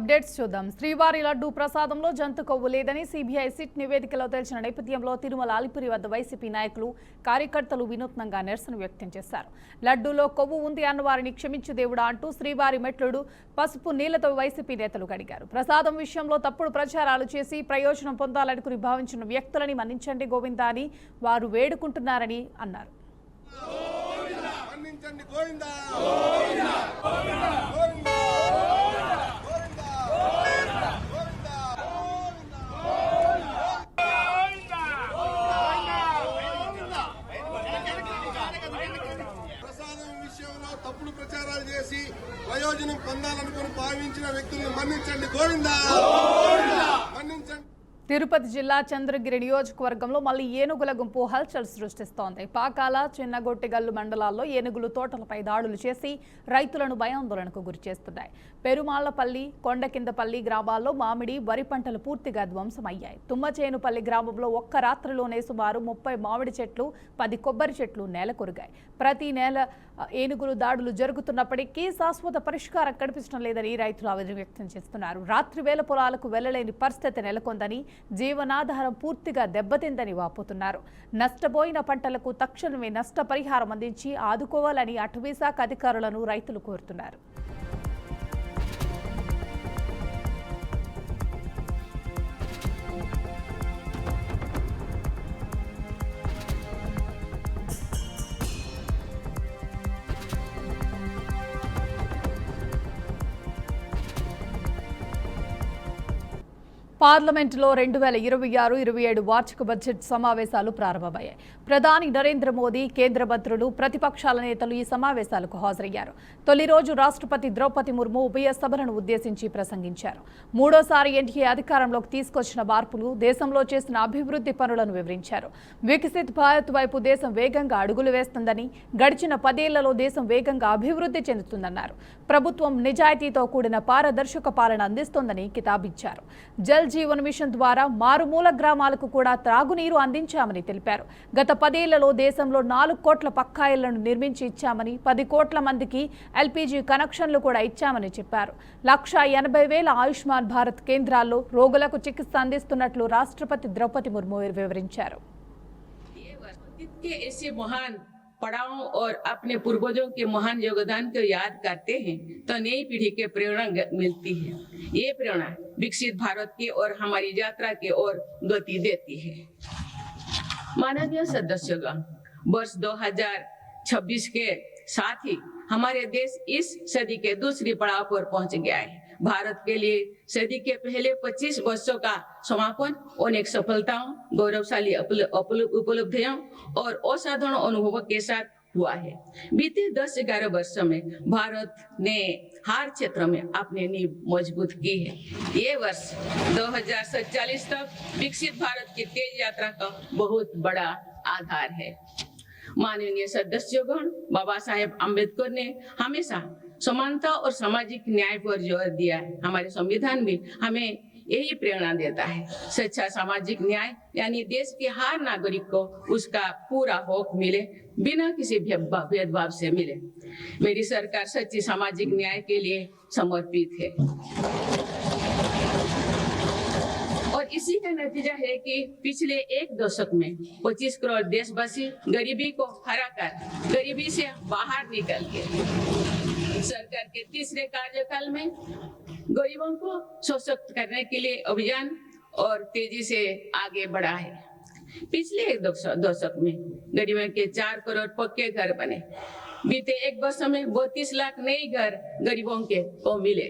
Updates చూద్దాం. శ్రీవారి లడ్డు ప్రసాదంలో జంతు కొవ్వు లేదని సిబిఐ సిట్ నివేదికలో తెలిసిన నేపథ్యంలో తిరుమల అలిపిరి వద్ద వైసీపీ నాయకులు కార్యకర్తలు వినూత్నంగా నిరసన వ్యక్తం చేశారు. లడ్డూలో కొవ్వు ఉంది అన్న వారిని క్షమించు దేవుడా అంటూ శ్రీవారి మెట్లుడు పసుపు నీళ్లతో వైసీపీ నేతలు కడిగారు. ప్రసాదం విషయంలో తప్పుడు ప్రచారాలు చేసి ప్రయోజనం పొందాలనుకుని భావించిన వ్యక్తులని మన్నించండి గోవిందా అని వారు వేడుకుంటున్నారని అన్నారు. తప్పుడు ప్రచారాలు చేసి ప్రయోజనం పొందాలనుకుని భావించిన వ్యక్తులను మన్నించండి గోవిందా మన్నించండి. తిరుపతి జిల్లా చంద్రగిరి నియోజకవర్గంలో మళ్లీ ఏనుగుల గుంపు హల్చల్ సృష్టిస్తోంది. పాకాల చిన్నగొట్టిగల్లు మండలాల్లో ఏనుగులు తోటలపై దాడులు చేసి రైతులను భయాందోళనకు గురి చేస్తున్నాయి. పెరుమాళ్లపల్లి, కొండకిందపల్లి గ్రామాల్లో మామిడి, వరి పంటలు పూర్తిగా ధ్వంసమయ్యాయి. తుమ్మచేనుపల్లి గ్రామంలో ఒక్క రాత్రిలోనే సుమారు 30 మామిడి చెట్లు, 10 కొబ్బరి చెట్లు నేలకొరిగాయి. ప్రతి నెల ఏనుగులు దాడులు జరుగుతున్నప్పటికీ శాశ్వత పరిష్కారం కనిపించడం లేదని రైతులు ఆవేదన వ్యక్తం చేస్తున్నారు. రాత్రి వేళ పొలాలకు వెళ్లలేని పరిస్థితి నెలకొందని, జీవనాధారం పూర్తిగా దెబ్బతిందని వాపోతున్నారు. నష్టపోయిన పంటలకు తక్షణమే నష్టపరిహారం అందించి ఆదుకోవాలని అటవీశాఖ అధికారులను రైతులు కోరుతున్నారు. పార్లమెంటులో 2026-27 వార్షిక బడ్జెట్ సమావేశాలు ప్రారంభమయ్యాయి. ప్రధాని నరేంద్ర మోదీ, కేంద్ర మంత్రులు, ప్రతిపక్షాల నేతలు ఈ సమావేశాలకు హాజరయ్యారు. తొలి రోజు రాష్ట్రపతి ద్రౌపది ముర్ము ఉభయ సభలను ఉద్దేశించి ప్రసంగించారు. మూడోసారి ఎన్డీఏ అధికారంలోకి తీసుకొచ్చిన మార్పులు, దేశంలో చేసిన అభివృద్ధి పనులను వివరించారు. వికసిత్ భారత్ వైపు దేశం వేగంగా అడుగులు వేస్తుందని, గడిచిన 10 ఏళ్లలో దేశం వేగంగా అభివృద్ధి చెందుతుందన్నారు. ప్రభుత్వం నిజాయితీతో కూడిన పారదర్శక పాలన అందిస్తోందని కితాబిచ్చారు. జల్ జీవన్ మిషన్ ద్వారా మారుమూల గ్రామాలకు కూడా త్రాగునీరు అందించామని తెలిపారు. గత 10 ఏళ్లలో దేశంలో 4 కోట్ల పక్కా ఇళ్లను నిర్మించి ఇచ్చామని, 10 కోట్ల మందికి ఎల్పీజీ కనెక్షన్లు కూడా ఇచ్చామని చెప్పారు. 1,80,000 ఆయుష్మాన్ భారత్ కేంద్రాల్లో రోగులకు చికిత్స అందిస్తున్నట్లు రాష్ట్రపతి ద్రౌపది ముర్ము వివరించారు. पड़ावों और अपने पूर्वजों के महान योगदान को याद करते हैं तो नई पीढ़ी के प्रेरणा मिलती है। ये प्रेरणा विकसित भारत की और हमारी यात्रा की ओर गति देती है। माननीय सदस्यगण, वर्ष 2026 के साथ ही हमारे देश इस सदी के दूसरी पड़ाव पर पहुंच गया है। भारत के लिए सदी के पहले 25 वर्षों का समापन अनेक सफलताओं, गौरवशाली उपलब्धियों और असाधारण अनुभवों के साथ हुआ है। बीते 10-11 वर्षों में भारत ने हर क्षेत्र में अपनी नींव मजबूत की है। ये वर्ष 2047 तक विकसित भारत की तेज यात्रा का बहुत बड़ा आधार है। माननीय सदस्यगण, बाबा साहेब अम्बेडकर ने हमेशा समानता और सामाजिक न्याय पर जोर दिया है। हमारे संविधान भी हमें यही प्रेरणा देता है। सच्चा सामाजिक न्याय यानी देश के हर नागरिक को उसका पूरा हक मिले, बिना किसी भेदभाव से मिले। मेरी सरकार सच्ची सामाजिक न्याय के लिए समर्पित है और इसी का नतीजा है कि पिछले 1 दशक में 25 करोड़ देशवासी गरीबी को हराकर गरीबी से बाहर निकल गए। सरकार के तीसरे कार्यकाल में गरीबों को सशक्त करने के लिए अभियान और तेजी से आगे बढ़ा है। पिछले 1 दशक में गरीबों के 4 करोड़ पक्के घर बने। बीते 1 वर्ष में 32 लाख नए घर गरीबों के को मिले।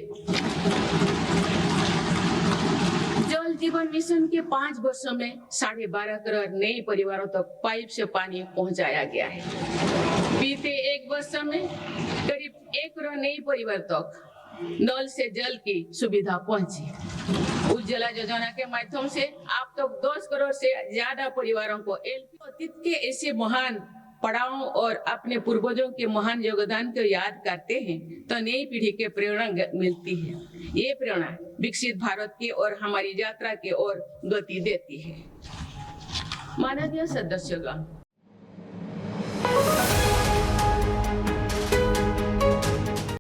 जल जीवन मिशन के 5 वर्षों में 12.5 करोड़ नए परिवारों तक पाइप से पानी पहुंचाया गया है। बीते 1 वर्ष में करीब 1 करोड़ नए परिवार तक नल से जल की सुविधा पहुंची। उज्ज्वला योजना के माध्यम से आप तक 10 करोड़ से ज्यादा परिवारों को अतीत के ऐसे महान पड़ावों और अपने पूर्वजों के महान योगदान को याद करते हैं तो नई पीढ़ी के प्रेरणा मिलती है। ये प्रेरणा विकसित भारत की और हमारी यात्रा की ओर गति देती है। माननीय सदस्यगण,